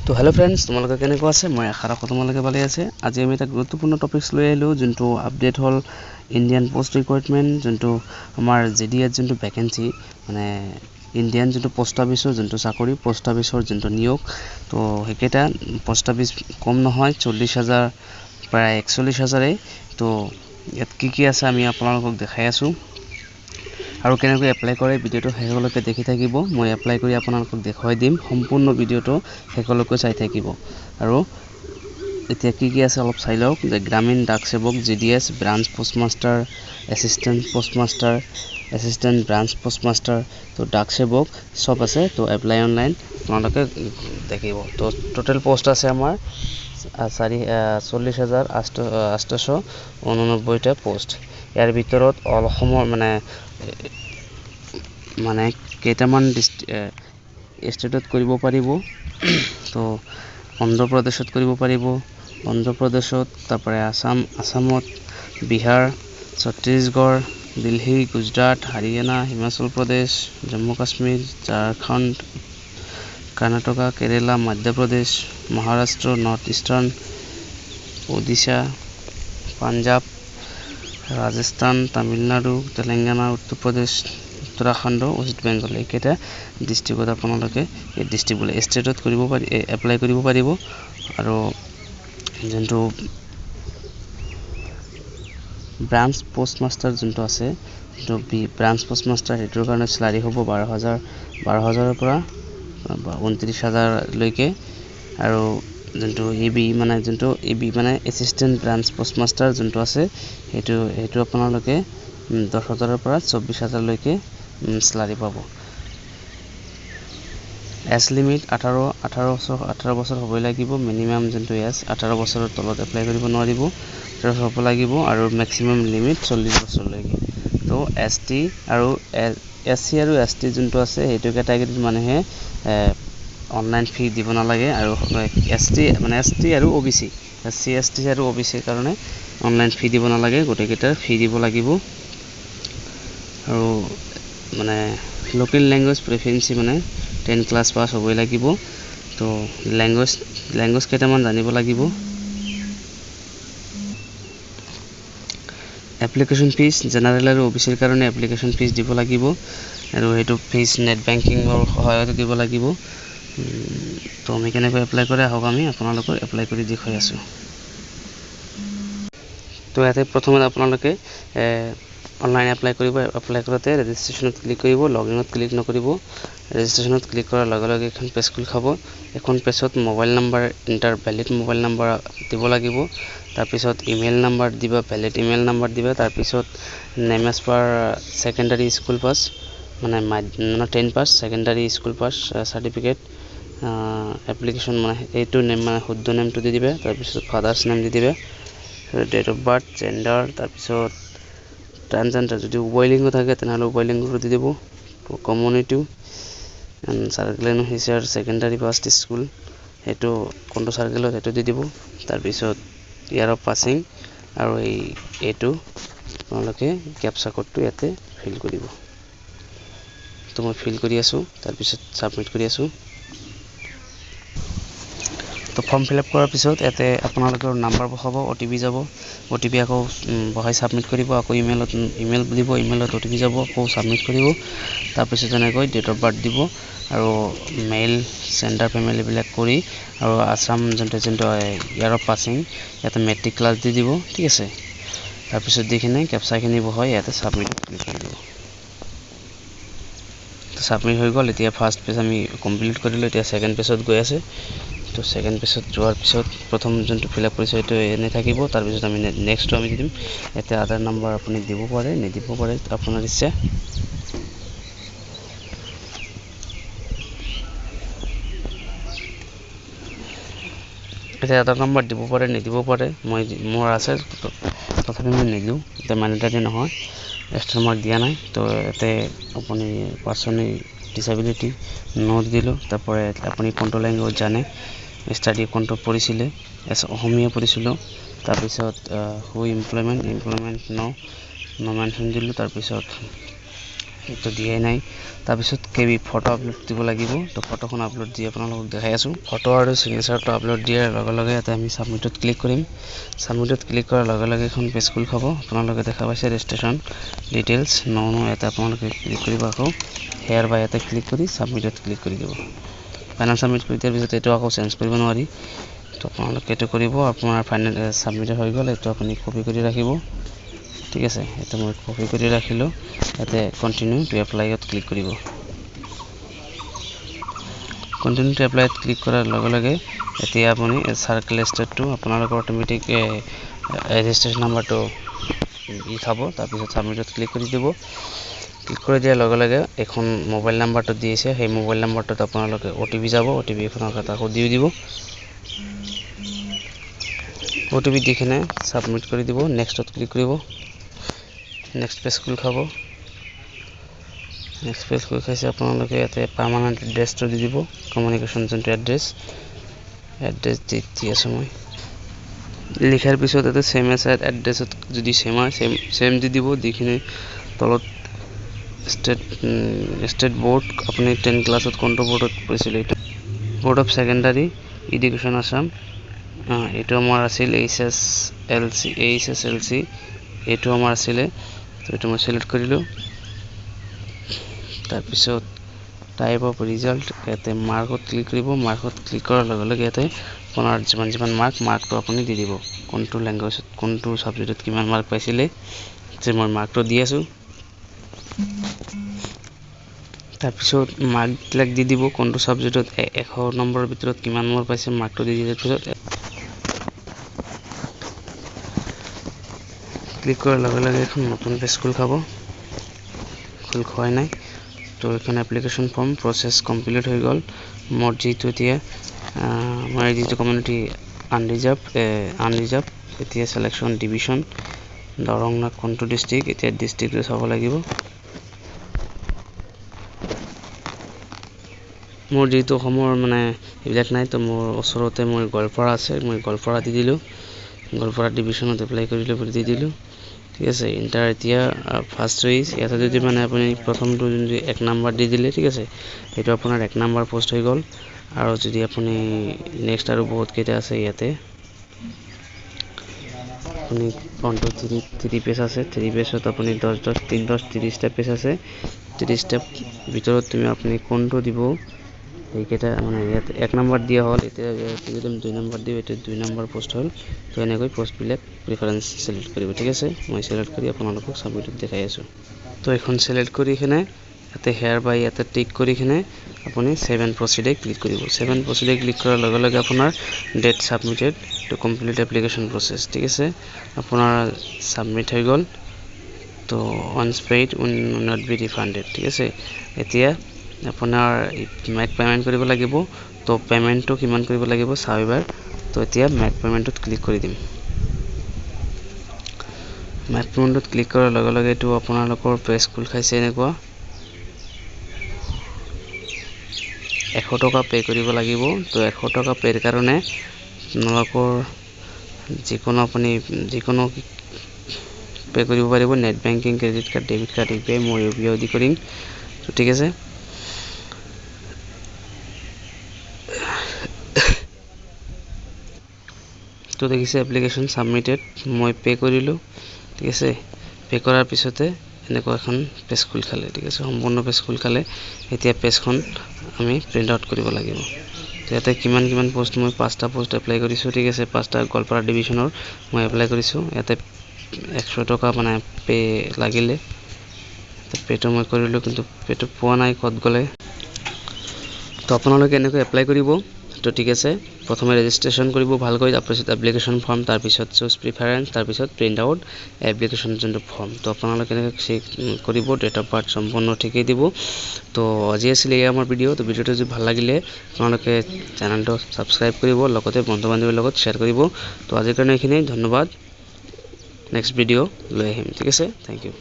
তো hello' friends, তোমালোকে কেনেকুৱা আছে? মই আশা ৰাখোঁ তোমালোকে ভালে আছে। আজি আমি এটা গুৰুত্বপূৰ্ণ টপিকছ লৈ আহিলোঁ, যোনটো আপডেট হ'ল ইণ্ডিয়ান পোষ্ট ৰিক্ৰুইটমেণ্ট, যোনটো আমাৰ GDS যোনটো ভেকেঞ্চি, মানে ইণ্ডিয়ান যোনটো পোষ্ট অফিচৰ যোনটো চাকৰি, পোষ্ট অফিচৰ যোনটো নিয়োগ। তো সেইকেইটা পোষ্ট অফিচ কম নহয়, 40,000 প্ৰায় 41,000। তো ইয়াত কি আছে আমি আপোনালোকক দেখাই আছোঁ, আৰু কেনেকৈ এপ্লাই কৰে ভিডিঅ'টো শেষলৈকে দেখি থাকিব। মই এপ্লাই কৰি আপোনালোকক দেখুৱাই দিম, সম্পূৰ্ণ ভিডিঅ'টো শেষলৈকে চাই থাকিব। আৰু এতিয়া কি আছে অলপ চাই লওক। যে গ্ৰামীণ ডাক সেৱক GDS branch postmaster, assistant postmaster, assistant branch postmaster, তো ডাক সেৱক চব আছে। তো এপ্লাই অনলাইন আপোনালোকে দেখিব। তো টোটেল পোষ্ট আছে আমাৰ 40,889টা পোষ্ট। ইয়াৰ ভিতৰত অসমৰ মানে কেইটামান ষ্টেটত কৰিব পাৰিব। তো অন্ধ্ৰপ্ৰদেশত কৰিব পাৰিব, অন্ধ্ৰপ্ৰদেশত, তাৰপৰা আসামত, বিহাৰ, ছত্তীশগড়, দিল্লী, গুজৰাট, হাৰিয়ানা, হিমাচল প্ৰদেশ, জম্মু কাশ্মীৰ, ঝাৰখণ্ড, কৰ্ণাটকা, কেৰেলা, Madhya Pradesh, Maharashtra, north eastern, Odisha, Punjab, Rajasthan, Tamil Nadu, Telangana, Uttar Pradesh, Uttarakhand, west Bengal, এইকেইটা ডিষ্ট্ৰিক্টত আপোনালোকে এই ডিষ্ট্ৰিক্ট বোলে ষ্টেটত কৰিব পাৰি, এপ্লাই কৰিব পাৰিব। আৰু যোনটো ব্ৰাঞ্চ পোষ্টমাষ্টাৰ যোনটো আছে, যোনটো ব্ৰাঞ্চ পোষ্টমাষ্টাৰ, সেইটোৰ কাৰণে চেলাৰী হ'ব 12,000 পৰা 29,000লৈকে। আৰু যোনটো EB মানে এছিষ্টেণ্ট ব্ৰাঞ্চ পোষ্টমাষ্টাৰ যোনটো আছে, সেইটো আপোনালোকে 10,000 পৰা 24,000লৈকে চেলাৰী পাব। এজ লিমিট 18 বছৰ হ'বই লাগিব। মিনিমাম যোনটো এজ 18 বছৰৰ তলত এপ্লাই কৰিব নোৱাৰিব, হ'ব লাগিব। আৰু মেক্সিমাম লিমিট 40 বছৰলৈকে। তো SC আৰু ST যোনটো আছে, সেইটো কেটাগৰীৰ মানুহে অনলাইন ফি দিব নালাগে। আৰু ST আৰু OBC, SC ST আৰু OBCৰ কাৰণে অনলাইন ফি দিব নালাগে, গোটেইকেইটাৰ ফি দিব লাগিব। আৰু লোকেল লেংগুৱেজ প্ৰেফাৰেঞ্চি 10 ক্লাছ পাছ হ'বই লাগিব। তো লেংগুৱেজ কেইটামান জানিব লাগিব। এপ্লিকেশ্যন ফিজ জেনেৰেল আৰু OBCৰ কাৰণে এপ্লিকেশ্যন ফিজ দিব লাগিব। আৰু সেইটো ফিজ নেট বেংকিঙৰ সহায়ত দিব লাগিব। তো আমি কেনেকৈ এপ্লাই কৰে আহক, আমি আপোনালোকৰ এপ্লাই কৰি দেখুৱাই আছোঁ। তো ইয়াতে প্ৰথমে আপোনালোকে অনলাইন এপ্লাই কৰিব। এপ্লাই কৰোঁতে ৰেজিষ্ট্ৰেশ্যনত ক্লিক কৰিব, লগইনত ক্লিক নকৰিব। ৰেজিষ্ট্ৰেশ্যনত ক্লিক কৰাৰ লগে লগে এখন পেজ খোল খাব। এখন পেজত mobile number valid mobile number দিব লাগিব। তাৰপিছত ইমেইল নাম্বাৰ দিবা, ভেলিড ইমেইল নাম্বাৰ দিবা। তাৰপিছত name as per secondary school pass, 10 pass, secondary school pass certificate, application এইটো নেম শুদ্ধ নেমটো দি দিবা। তাৰপিছত ফাদাৰ্ছ নেম দি দিবা, ডেট অফ বাৰ্থ, জেণ্ডাৰ, তাৰপিছত ট্ৰান্সজেণ্ডাৰ যদি উভয়লিংগ থাকে তেনেহ'লে উভয়লিংগটো দি দিব। কমিউনিটি, চাৰ্কেল হিচাৰ ছেকেণ্ডাৰী ফাৰ্ষ্ট স্কুল, সেইটো কোনটো চাৰ্কেলত সেইটো দি দিব। তাৰপিছত ইয়াৰ অফ পাছিং, আৰু এইটো আপোনালোকে কেপচা কোডটো ইয়াতে ফিল কৰিব। তো মই ফিল কৰি আছোঁ, তাৰপিছত ছাবমিট কৰি আছোঁ। তো ফৰ্ম ফিল আপ কৰাৰ পিছত ইয়াতে আপোনালোকৰ নাম্বাৰ বহাব, OTP যাব। OTP আকৌ বহাই ছাবমিট কৰিব। আকৌ ইমেইল দিব, ইমেইলত OTP যাব, আকৌ ছাবমিট কৰিব। তাৰপিছত এনেকৈ ডেট অফ বাৰ্থ দিব, আৰু মেইল চেণ্ডাৰ ফেমিলি এইবিলাক কৰি, আৰু আছাম যোনটো ইয়াৰ অফ পাছিং, ইয়াতে মেট্ৰিক ক্লাছ দি দিব। ঠিক আছে। তাৰপিছত দি কিনে কেপচাখিনি বহাই ইয়াতে ছাবমিট ক্লিক কৰি দিব। তো ছাবমিট হৈ গ'ল। এতিয়া ফাৰ্ষ্ট পেজ আমি কমপ্লিট কৰিলোঁ। এতিয়া ছেকেণ্ড পেজত গৈ আছে। তো ছেকেণ্ড পেজত যোৱাৰ পিছত প্ৰথম যোনটো ফিল আপ কৰিছে সেইটো এনেই থাকিব। তাৰপিছত আমি নেক্সটটো আমি দিম। ইয়াতে আধাৰ নম্বৰ আপুনি দিব পাৰে, নিদিব পাৰে, আপোনাৰ ইচ্ছা। এতিয়া আধাৰ নম্বৰ দিব পাৰে, নিদিব পাৰে। মোৰ আছে, তথাপি মই নিদিওঁ, এতিয়া মেণ্ডেটৰী নহয়, এক্সট্ৰা মাৰ্ক দিয়া নাই। তো ইয়াতে আপুনি পাৰ্চনেল ডিচেবিলিটি নোট দিলোঁ। তাৰপৰা আপুনি কোনটো লেংগুৱেজ জানে, ষ্টাডি কোনটো পঢ়িছিলে, অসমীয়া পঢ়িছিলোঁ। তাৰপিছত হু এমপ্লয়মেণ্ট ন মেনশ্যন দিলোঁ। তাৰপিছত তো দিয়াই নাই তাৰপিছত কেবি ফটো আপলোড দিব লাগিব তো ফটোখন আপলোড দি আপোনালোকক দেখাই আছো ফটো আৰু সিগনেচাৰটো আপলোড দিয়াৰ লগে লগে এটা আমি সাবমিটত ক্লিক কৰিম সাবমিটত ক্লিক কৰাৰ লগে লগে এখন পেজ খুল খাব আপোনালোকে দেখা পাইছে ৰেজিষ্ট্ৰেচন ডিটেইলছ ননো এটা আপোনালোকে ক্লিক কৰিব আকৌ হেয়াৰ বাই এটা ক্লিক কৰি সাবমিটত ক্লিক কৰি দিব ফাইনাল সাবমিট কৰি দিয়াৰ পিছত এটো আকৌ চেঞ্জ কৰিব নোৱাৰি তো আপোনালোকে এটো কৰিব আপোনাৰ ফাইনাল সাবমিট হৈ গ'ল এটো আপুনি কপি কৰি ৰাখিব ঠিক আছে এটা মই কপি কৰি ৰাখিলো এতে কন্টিনিউ টু এপ্লাইত ক্লিক কৰিব কন্টিনিউ টু এপ্লাইত ক্লিক কৰাৰ লগে লগে এতিয়া আপুনি সাৰ্কেল ষ্টেটটো আপোনালোকৰ অটোমেটিক ৰেজিষ্ট্ৰেচন নাম্বাৰটো খাব তাৰ পিছত সাবমিটত ক্লিক কৰি দিব ক্লিক কৰি দিয়াৰ লগে লগে এখন মোবাইল নাম্বাৰটো দিছে সেই মোবাইল নাম্বাৰটোত আপোনালোকে ওটিপি যাব ওটিপি এখনক আকৌ দি দিব ওটিপি দিখনে সাবমিট কৰি দিব নেক্সটত ক্লিক কৰিব নেক্সট পেজ খুল খাব নেক্সট পেজ খুল খাইছে আপোনালোকে ইয়াতে পাৰ্মানেন্ট এড্ৰেছটো দি দিব কমিউনিকেশ্যন জেন্টাৰ এড্ৰেছ দি আছো মই লিখাৰ পিছত এটা সেম এড্ৰেছত যদি সেম দি দিব দিখনে তলত স্টেট বোর্ড আপনি 10 ক্লাসত কোনটো বোর্ডত পড়িছিল এটা board of secondary education Assam এটা আমার আছিল এইচএসএলসি এটা আমার আছিল তো এটা মই সিলেক্ট কৰিলো তাৰ পিছত টাইপ অফ ৰিজাল্ট এতে মাৰ্কত ক্লিক কৰিব মাৰ্কত ক্লিক কৰাৰ লগে লগে এতে আপোনাৰ যিমান মাৰ্কটো আপুনি দি দিব কোনটো ল্যাঙ্গুৱেজত কোনটো সাবজেক্টত কিমান মাৰ্ক পাইছিলে যে মই মাৰ্কটো দি আছো তাৰপিছত মাৰ্ক দি দিব কোনটো সাবজেক্টত 100 নম্বৰৰ ভিতৰত কিমান নম্বৰ পাইছে মাৰ্কটো দি দিয়াৰ পিছত ক্লিক কৰাৰ লগে লগে এখন নতুন পেজ খুল খাব খুল খোৱাই নাই তো এখন এপ্লিকেশন ফৰ্ম প্ৰসেস কমপ্লিট হৈ গল মোৰ যেটো এতিয়া আমাৰ যেটো কমিউনিটি আনৰিজাৰ্ভ এতিয়া সিলেকশন ডিভিশন দৰং না কোনটো ডিস্ট্ৰিক্ট এতিয়া ডিস্ট্ৰিক্টটো চাব লাগিব মোৰ যেটো সময় মানে ইবিলাক নাই তো মোৰ ওচৰতে মই গোৱালপাৰা আছে মই গোৱালপাৰা দি দিলো গোৱালপাৰা ডিভিশনত এপ্লাই কৰিলে দি দিলো ঠিক আছে ইন্টাৰ এতিয়া ফাৰ্স্ট চইচ ইয়াতে যদি মানে আপুনি প্ৰথমটো যদি 1 নম্বৰ দি দিলে ঠিক আছে এটা আপোনাৰ 1 নম্বৰ পোষ্ট হৈ গল আৰু যদি আপুনি নেক্সট আৰু বহুত কেইটা আছে ইয়াতে আপুনি 3 পেজ আছে 3 পেজত আপুনি 10 টা পেজ আছে 30 টা ভিতৰত তুমি আপুনি কোনটো দিব এইকেইটা মানে ইয়াত 1 নম্বৰ দিয়া হল এতিয়া যদি 2 নম্বৰ দিও এটা 2 নম্বৰ পোষ্ট হল তো এনেকৈ পোষ্ট বিলাক প্ৰিফাৰেন্স সিলেক্ট কৰিব ঠিক আছে মই সিলেক্ট কৰি আপোনালোকক সাবমিটত দেখাই আছো তো এখন সিলেক্ট কৰি কিনে এতে হেয়াৰ বাই এতে টিক কৰি কিনে আপুনি 7 প্ৰসিডে ক্লিক কৰিব 7 প্ৰসিডে ক্লিক কৰাৰ লগে লগে আপোনাৰ date submitted to complete application process ঠিক আছে আপোনাৰ সাবমিট হৈ গল তো once paid will not be refunded ঠিক আছে এতিয়া আপোনাৰ মেক পেমেন্ট কৰিব লাগিব তো পেমেন্টটো কিমান কৰিব লাগিব চাইবাৰ তো এতিয়া মেক পেমেন্টত ক্লিক কৰি দিম মেক পেমেন্টত ক্লিক কৰাৰ লগে লগে তো আপোনালোকৰ পেজ খুল খাইছে এনেকুৱা 100 টকা পে কৰিব লাগিব তো 100 টকা পেৰ কাৰণে আপোনালোকৰ যিকোনো আপুনি যিকোনো পে কৰিব পাৰিব net banking credit card debit card UPI মই ইউপিআই দি কৰিম তো ঠিক আছে তো দেখিছে এপ্লিকেশন সাবমিটেড মই পে কৰিলো ঠিক আছে পে কৰাৰ পিছতে এনেকৈ এখন পেজ খুল খালে ঠিক আছে সম্পূৰ্ণ পেজ খুল খালে এতিয়া পেজখন আমি প্ৰিন্ট আউট কৰিব লাগিব ইয়াতে কিমান পোষ্ট মই 5টা পোষ্ট এপ্লাই কৰিছো ঠিক আছে 5টা গোৱালপাৰা ডিভিশনৰ মই এপ্লাই কৰিছো ইয়াতে 100 টকা মানে পে লাগিলে তো পেটো মই কৰিলো কিন্তু পেটো পোৱা নাই কত গলে তো আপোনালোকে এনেকৈ এপ্লাই কৰিব তো ঠিক আছে প্ৰথমে ৰেজিষ্ট্ৰেচন কৰিব ভালকৈ তাৰ পিছত এপ্লিকেশন ফৰ্ম তাৰ পিছত চুজ প্ৰিফাৰেন্স তাৰ পিছত প্ৰিন্ট আউট এপ্লিকেশন জন্তু ফৰ্ম তো আপোনালোকে চেক কৰিব ডেট অফ বাৰ্থ সম্পূৰ্ণ ঠিকই দিব তো আজি আছিল এই আমাৰ ভিডিও তো ভিডিওটো যদি ভাল লাগিলে আপোনালোকে চেনেলটো সাবস্ক্ৰাইব কৰিব লগতে বন্ধু বান্ধৱীৰ লগত শেয়াৰ কৰিব তো আজিৰ কাৰণে এইখিনি ধন্যবাদ নেক্সট ভিডিও লৈ আহিম ঠিক আছে থ্যাংক ইউ